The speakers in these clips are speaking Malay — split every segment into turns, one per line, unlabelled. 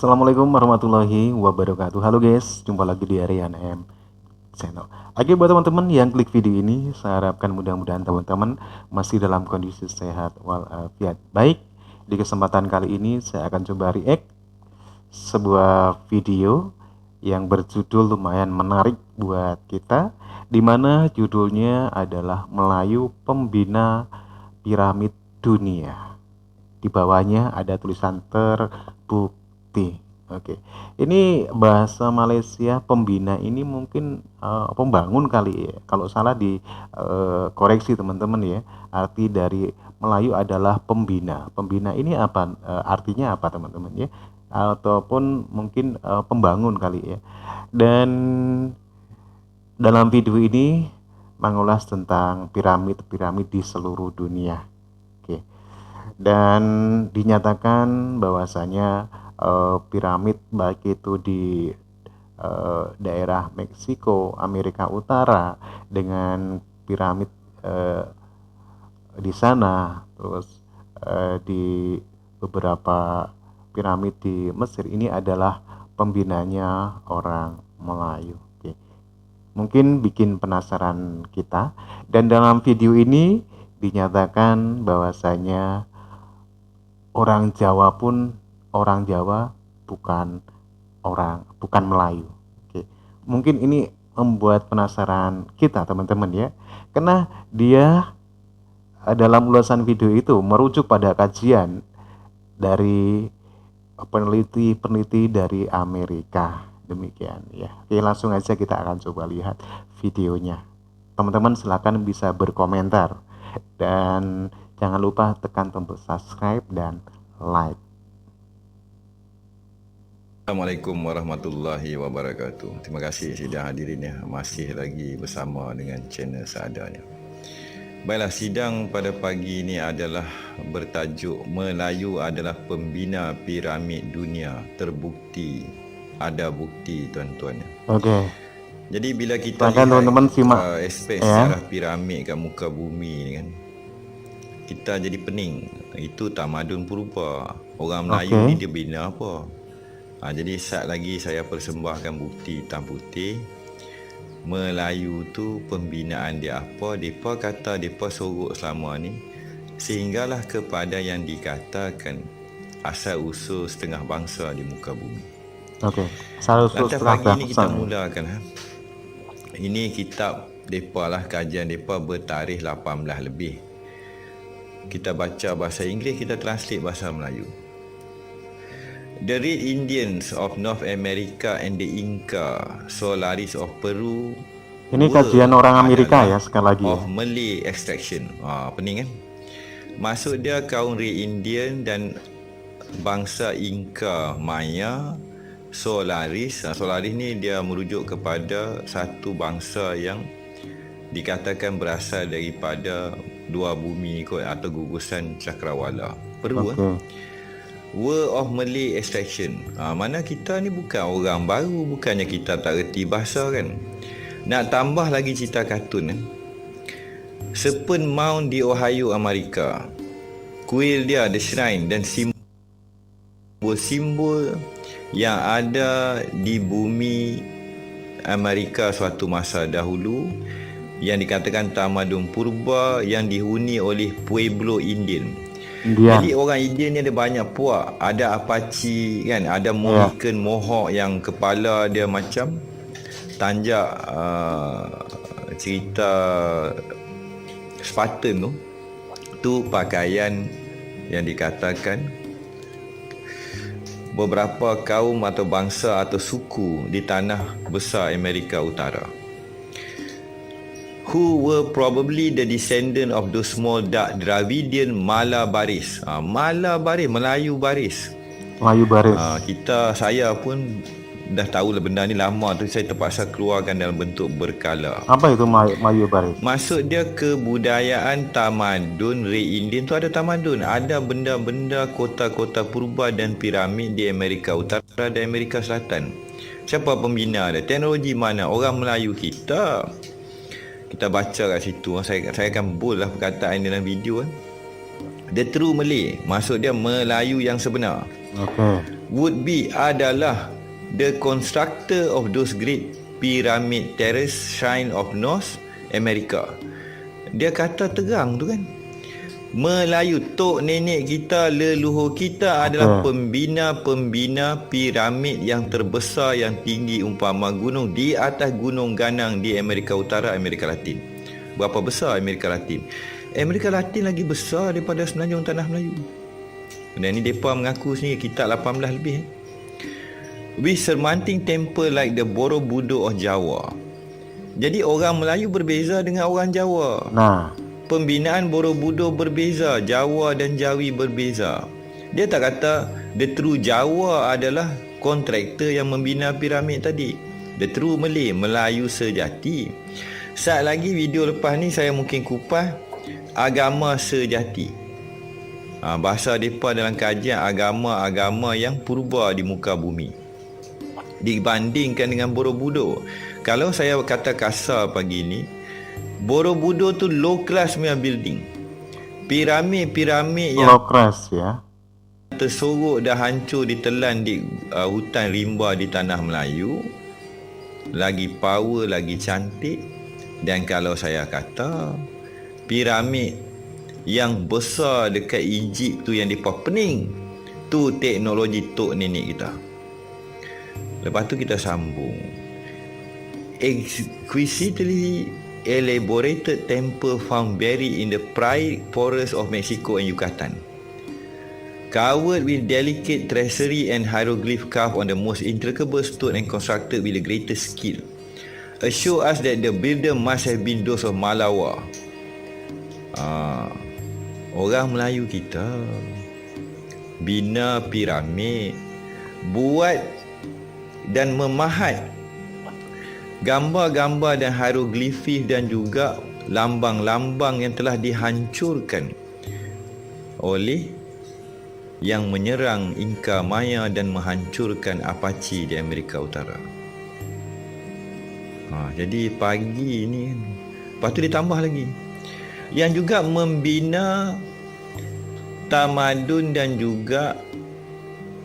Assalamualaikum warahmatullahi wabarakatuh. Halo guys, jumpa lagi di Aryan M Channel. Oke, buat teman-teman yang klik video ini, saya harapkan mudah-mudahan teman-teman masih dalam kondisi sehat walafiat. Baik, di kesempatan kali ini saya akan coba react sebuah video yang berjudul lumayan menarik buat kita, dimana judulnya adalah Melayu Pembina Piramid Dunia. Di bawahnya ada tulisan terbukti. Oke, ini bahasa Malaysia. Pembina ini mungkin pembangun kali ya. Kalau salah di koreksi teman-teman ya. Arti dari Melayu adalah pembina. Pembina ini apa? Artinya apa teman-teman ya? Ataupun mungkin pembangun kali ya. Dan dalam video ini mengulas tentang piramid-piramid di seluruh dunia. Oke. Dan dinyatakan bahwasanya piramid baik itu di daerah Meksiko, Amerika Utara, dengan piramid di sana, terus di beberapa piramid di Mesir ini adalah pembinanya orang Melayu. Oke. Mungkin bikin penasaran kita, dan dalam video ini dinyatakan bahwasanya orang Jawa bukan Melayu. Oke. Mungkin ini membuat penasaran kita teman-teman ya. Karena dia dalam ulasan video itu merujuk pada kajian dari peneliti-peneliti dari Amerika. Demikian ya. Oke, langsung aja kita akan coba lihat videonya. Teman-teman silakan bisa berkomentar. Dan jangan lupa tekan tombol subscribe dan like.
Assalamualaikum warahmatullahi wabarakatuh. Terima kasih sidang hadirin ya, masih lagi bersama dengan channel seadanya. Baiklah, sidang pada pagi ini adalah bertajuk Melayu adalah pembina piramid dunia, terbukti, ada bukti tuan-tuan.
Oke.
Jadi bila kita
lihat teman-teman simak
aspek sejarah piramid kat muka bumi ni kan, kita jadi pening. Itu tamadun purba. Orang Melayu ni dia bina apa? Jadi saat lagi saya persembahkan bukti hitam putih. Melayu tu pembinaan dia apa? Depa kata depa sorok selama ni sehinggalah kepada yang dikatakan asal usul setengah bangsa di muka bumi.
Okey. Asal usul setengah
bangsa. Pagi ni kita mulakan Ini kitab depa lah, kajian depa bertarikh 18 lebih. Kita baca bahasa Inggeris, kita translate bahasa Melayu. The Red Indians of North America and the Inca Solaris of Peru.
Ini kajian orang Amerika ya, sekali lagi.
Of Malay extraction. Pening kan? Maksud dia kaum Red Indian dan bangsa Inca Maya. Solaris ni dia merujuk kepada satu bangsa yang dikatakan berasal daripada dua bumi kot, atau gugusan cakrawala. Peru. Word of Malay extraction. Mana kita ni bukan orang baru, bukannya kita tak reti bahasa kan. Nak tambah lagi cerita kartun kan. Serpent Mound di Ohio, Amerika. Kuil dia, The Shrine, dan simbol yang ada di bumi Amerika suatu masa dahulu, yang dikatakan tamadun purba yang dihuni oleh Pueblo Indian. Jadi orang Indian ni ada banyak puak. Ada Apache kan, ada Mohican, Mohawk yang kepala dia macam tanjak cerita Spartan tu. Tu pakaian yang dikatakan beberapa kaum atau bangsa atau suku di tanah besar Amerika Utara, who were probably the descendant of those small dark Dravidian Malabaris. Malabaris, Melayu baris. Saya pun dah tahu lah benda ni lama tu, saya terpaksa keluarkan dalam bentuk berkala.
Apa itu Melayu baris?
Maksud dia kebudayaan tamadun Red Indian tu ada tamadun, ada benda-benda kota-kota purba dan piramid di Amerika Utara dan Amerika Selatan. Siapa pembina dia? Teknologi mana? Orang Melayu kita. Kita baca kat situ. Saya akan bold lah perkataan dalam video. The true Malay, maksud dia Melayu yang sebenar.
Okey.
Would be adalah the constructor of those great pyramid terrace shrine of North America. Dia kata terang tu kan, Melayu, tok nenek kita, leluhur kita adalah pembina-pembina piramid yang terbesar, yang tinggi umpama gunung di atas gunung ganang di Amerika Utara, Amerika Latin. Berapa besar Amerika Latin? Amerika Latin lagi besar daripada semenanjung tanah Melayu. Dan ni mereka mengaku sendiri kitab 18 lebih. With surmounting temple like the Borobudur of Jawa. Jadi orang Melayu berbeza dengan orang Jawa.
Nah,
Pembinaan Borobudur berbeza, Jawa dan Jawi berbeza. Dia tak kata the true Jawa adalah kontraktor yang membina piramid tadi. The true Malay, Melayu sejati. Saat lagi video lepas ni saya mungkin kupas agama sejati. Bahasa mereka dalam kajian agama-agama yang purba di muka bumi. Dibandingkan dengan Borobudur. Kalau saya kata kasar pagi ni, Borobudur tu low class punya building. Piramid-piramid yang
low class ya.
tersorok dah hancur ditelan di hutan rimba di tanah Melayu. Lagi power, lagi cantik. Dan kalau saya kata piramid yang besar dekat Egypt tu yang mereka pening, tu teknologi tok nenek kita. Lepas tu kita sambung. Exquisitely elaborated temple found buried in the pride forest of Mexico and Yucatan, covered with delicate tracery and hieroglyph carved on the most intricate stone and constructed with the greatest skill, assure us that the builder must have been those of Malawa. Orang Melayu kita bina piramid, buat dan memahat gambar-gambar dan hieroglifis dan juga lambang-lambang yang telah dihancurkan oleh yang menyerang Inca Maya dan menghancurkan Apache di Amerika Utara. Jadi pagi ni, lepas tu ditambah lagi yang juga membina tamadun dan juga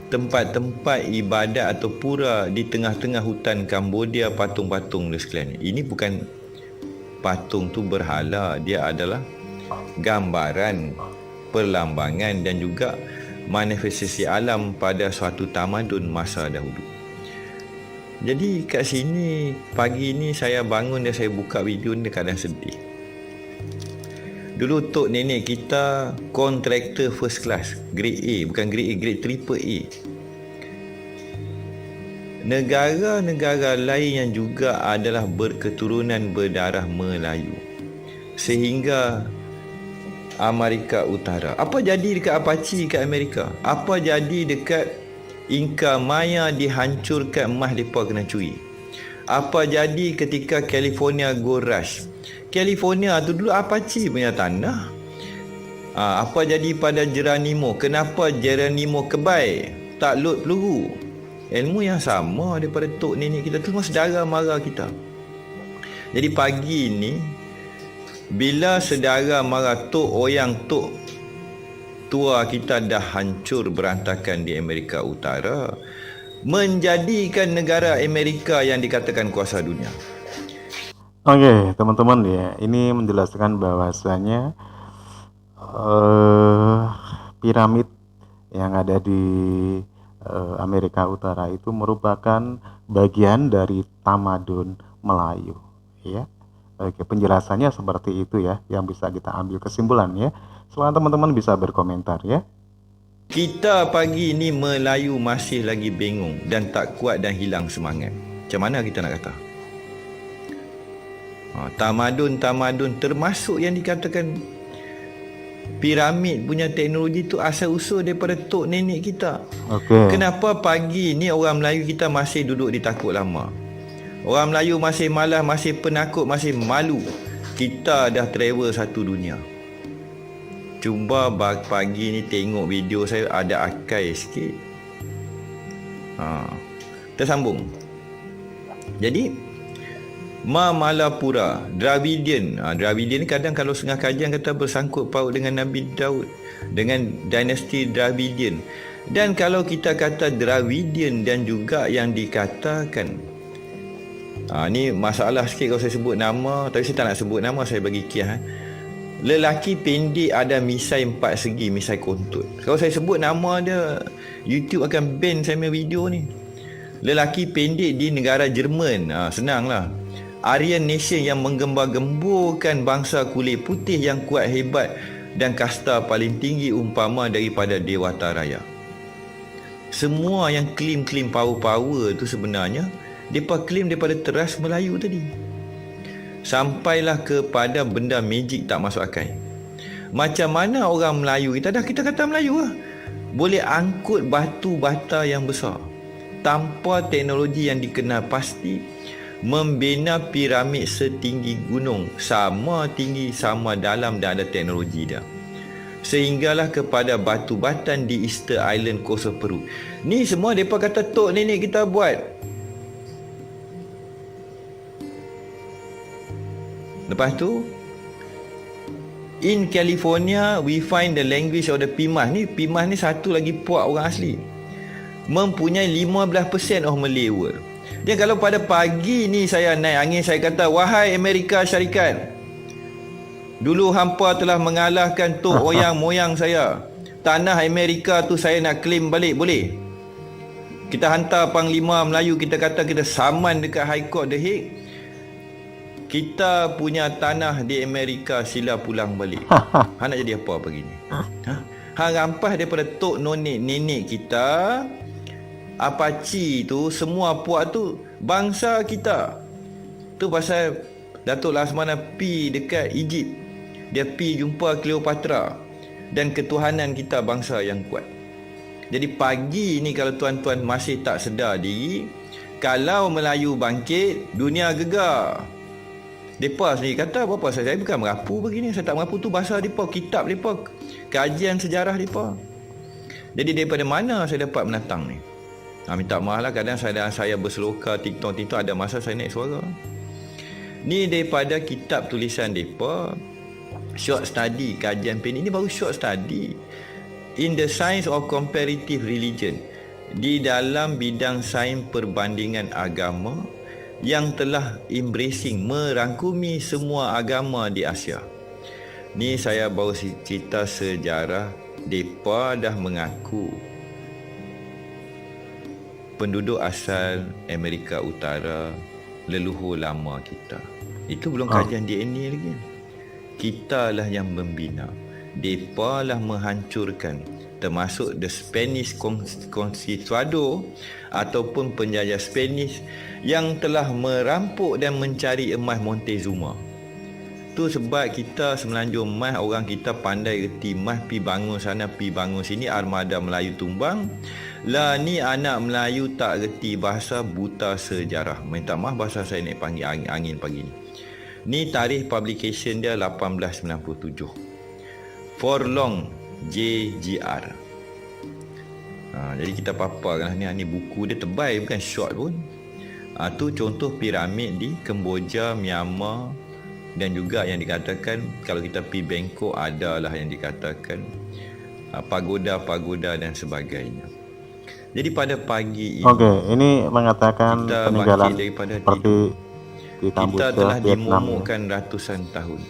tempat-tempat ibadat atau pura di tengah-tengah hutan Cambodia, patung-patung dan sekalian. Ini bukan patung tu berhala, dia adalah gambaran, perlambangan dan juga manifestasi alam pada suatu tamadun masa dahulu. Jadi kat sini pagi ni saya bangun dan saya buka video ni kadang sedih. Dulu tok nenek kita kontraktor first class, grade A, bukan grade A, grade triple A. Negara-negara lain yang juga adalah berketurunan berdarah Melayu. Sehingga Amerika Utara. Apa jadi dekat Apache kat Amerika? Apa jadi dekat Inca Maya dihancurkan, emas mereka kena curi? Apa jadi ketika California Gold Rush? California tu dulu Apache punya tanah. Apa jadi pada Geronimo? Kenapa Geronimo kebai tak load peluru? Ilmu yang sama daripada tok nenek kita tu, semua saudara mara kita. Jadi pagi ni bila saudara mara tok oyang tok tua kita dah hancur berantakan di Amerika Utara, menjadikan negara Amerika yang dikatakan kuasa dunia.
Oke, teman-teman ya, ini menjelaskan bahwasanya piramid yang ada di Amerika Utara itu merupakan bagian dari tamadun Melayu, ya. Oke, penjelasannya seperti itu ya, yang bisa kita ambil kesimpulannya. Silakan teman-teman bisa berkomentar ya.
Kita pagi ini Melayu masih lagi bingung dan tak kuat dan hilang semangat. Macam mana kita nak kata? Tamadun-tamadun termasuk yang dikatakan piramid punya teknologi tu asal usul daripada tok nenek kita. Kenapa pagi ni orang Melayu kita masih duduk di takut lama? Orang Melayu masih malas, masih penakut, masih malu. Kita dah travel satu dunia. Cuba pagi ni tengok video saya, ada akai sikit. Kita sambung. Jadi Malapura, Dravidian. Dravidian ni kadang kalau setengah kajian kata bersangkut paut dengan Nabi Daud, dengan dinasti Dravidian. Dan kalau kita kata Dravidian dan juga yang dikatakan ni masalah sikit kalau saya sebut nama, tapi saya tak nak sebut nama, saya bagi kias. Lelaki pendek ada misai 4 segi, misai kontut. Kalau saya sebut nama dia, YouTube akan ban saya punya video ni. Lelaki pendek di negara Jerman, senanglah. Aryan Nation yang menggembar-gemburkan bangsa kulit putih yang kuat, hebat dan kasta paling tinggi umpama daripada Dewata Raya. Semua yang klaim-klaim power-power tu sebenarnya mereka klaim daripada teras Melayu tadi. Sampailah kepada benda magic tak masuk akal. Macam mana orang Melayu, kita kata Melayu lah, boleh angkut batu bata yang besar tanpa teknologi yang dikenal pasti, membina piramid setinggi gunung, sama tinggi, sama dalam dan ada teknologi dia. Sehinggalah kepada batu batan di Easter Island, Kosovo, Peru. Ni semua mereka kata tok nenek kita buat. Lepas tu, in California we find the language of the Pimas. Pimas ni satu lagi puak orang asli, mempunyai 15% of Malay world. Dia kalau pada pagi ni saya naik angin, saya kata, wahai Amerika Syarikat, dulu hampa telah mengalahkan tok oyang moyang saya. Tanah Amerika tu saya nak claim balik, boleh? Kita hantar Panglima Melayu, kita kata kita saman dekat High Court The Hague. Kita punya tanah di Amerika, sila pulang balik. Nak jadi apa pagi ni? Rampas daripada tok nenek kita, Apache tu, semua puak tu bangsa kita. Tu pasal Datuk Laksamana pi dekat Egypt. Dia pi jumpa Cleopatra dan ketuhanan kita bangsa yang kuat. Jadi pagi ni kalau tuan-tuan masih tak sedar diri, kalau Melayu bangkit, dunia gegar. Mereka sendiri kata apa saya bukan merapu begini, saya tak merapu, tu bahasa mereka, kitab mereka, kajian sejarah mereka. Jadi daripada mana saya dapat menatang ni? Minta maaf lah, kadang saya berseloka TikTok ada masa saya naik suara. Ni daripada kitab tulisan mereka, short study, kajian pendek. Ini baru short study in the science of comparative religion, di dalam bidang sains perbandingan agama yang telah embracing, merangkumi semua agama di Asia. Ni saya bawa cerita sejarah. Mereka dah mengaku penduduk asal Amerika Utara leluhur lama kita. Itu belum kajian DNA lagi. Kita lah yang membina. Mereka lah menghancurkan, termasuk the Spanish Conquistador ataupun penjajah Spanish yang telah merampok dan mencari emas Montezuma. Tu sebab kita semenanjung emas, orang kita pandai reti emas, pi bangun sana, pi bangun sini, armada Melayu tumbang. Lah ni anak Melayu tak reti bahasa, buta sejarah. Minta maaf bahasa saya naik panggil angin pagi ni. Ni tarikh publication dia 1897. Forlong JGR. Jadi kita paparkan ni buku dia tebal, bukan short pun. Tu contoh piramid di Kemboja, Myanmar, dan juga yang dikatakan kalau kita pergi Bangkok adalah yang dikatakan pagoda-pagoda dan sebagainya. Jadi pada pagi ini,
ini mengatakan
kita
peninggalan
daripada
seperti di
kita
Kamboja,
telah
Vietnam.
dimomokkan ratusan tahun.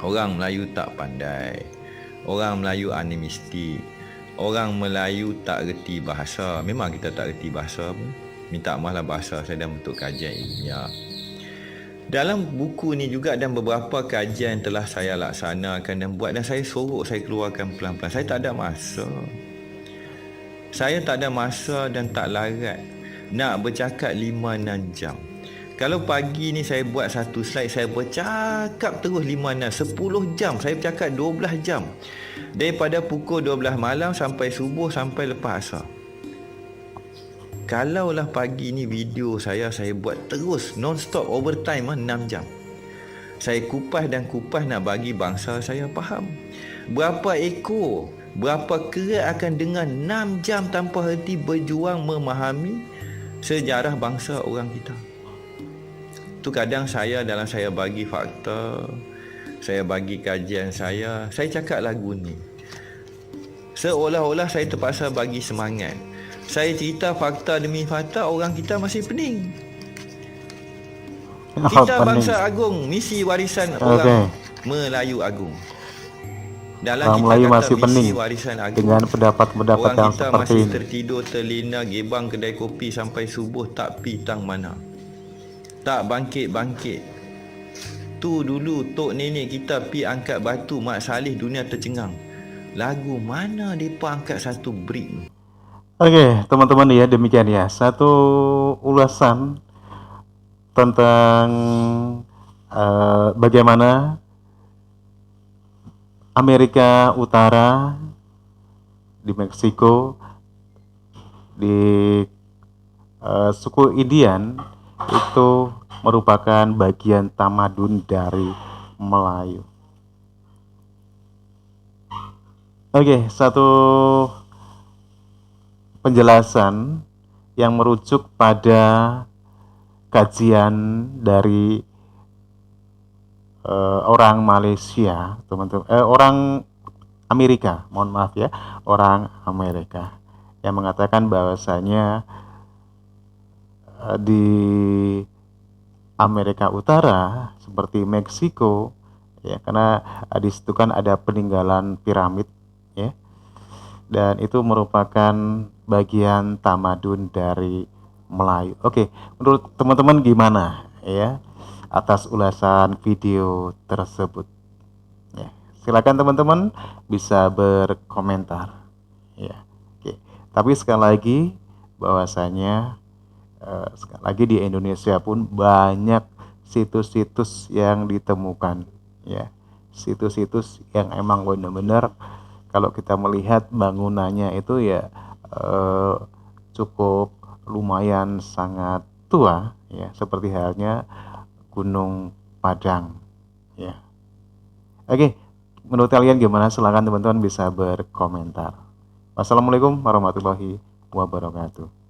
Orang Melayu tak pandai, orang Melayu animistik, orang Melayu tak reti bahasa. Memang kita tak reti bahasa pun. Minta maaf lah, bahasa saya dalam bentuk kajian ilmiah. Dalam buku ni juga dan beberapa kajian telah saya laksanakan dan buat, dan saya sorok, saya keluarkan pelan-pelan. Saya tak ada masa. Saya tak ada masa dan tak larat nak bercakap 5-6 jam. Kalau pagi ni saya buat satu slide, saya bercakap terus 5-6, 10 jam. Saya bercakap 12 jam. Daripada pukul 12 malam sampai subuh, sampai lepas asar. Kalaulah pagi ni video saya buat terus non-stop overtime 6 jam. Saya kupas dan kupas nak bagi bangsa saya faham. Berapa ekor, berapa kerat akan dengan 6 jam tanpa henti berjuang memahami sejarah bangsa orang kita. Tu kadang dalam saya bagi fakta, saya bagi kajian saya cakap lagu ni. Seolah-olah saya terpaksa bagi semangat. Saya cerita fakta demi fakta, orang kita masih pening. Kita
Pening.
bangsa agung, misi warisan
Oke.
orang Melayu agung. Dalam
Orang
kita
Melayu
kata
masih
misi
pening
warisan agung,
dengan pendapat-pendapat
orang
yang
kita
seperti
masih
ini.
tertidur terlena gebang kedai kopi sampai subuh tak pitang mana. Tak bangkit-bangkit. Tu dulu tok nenek kita pi angkat batu Mak Saleh dunia tercengang. Lagu mana depa angkat satu brick ni?
Oke, teman-teman ya, demikian ya. Satu ulasan tentang bagaimana Amerika Utara di Meksiko, di suku Indian itu merupakan bagian tamadun dari Melayu. Oke, satu penjelasan yang merujuk pada kajian dari orang Malaysia, teman-teman, orang Amerika, mohon maaf ya, orang Amerika yang mengatakan bahwasanya di Amerika Utara seperti Meksiko ya, karena di situ kan ada peninggalan piramid ya, dan itu merupakan bagian tamadun dari Melayu. Oke, menurut teman-teman gimana ya atas ulasan video tersebut? Ya, silakan teman-teman bisa berkomentar. Ya, oke. Tapi sekali lagi bahwasanya sekali lagi di Indonesia pun banyak situs-situs yang ditemukan, ya, situs-situs yang emang benar-benar kalau kita melihat bangunannya itu ya cukup lumayan sangat tua ya, seperti halnya Gunung Padang ya. Oke, menurut kalian gimana? Silakan teman-teman bisa berkomentar. Wassalamualaikum warahmatullahi wabarakatuh.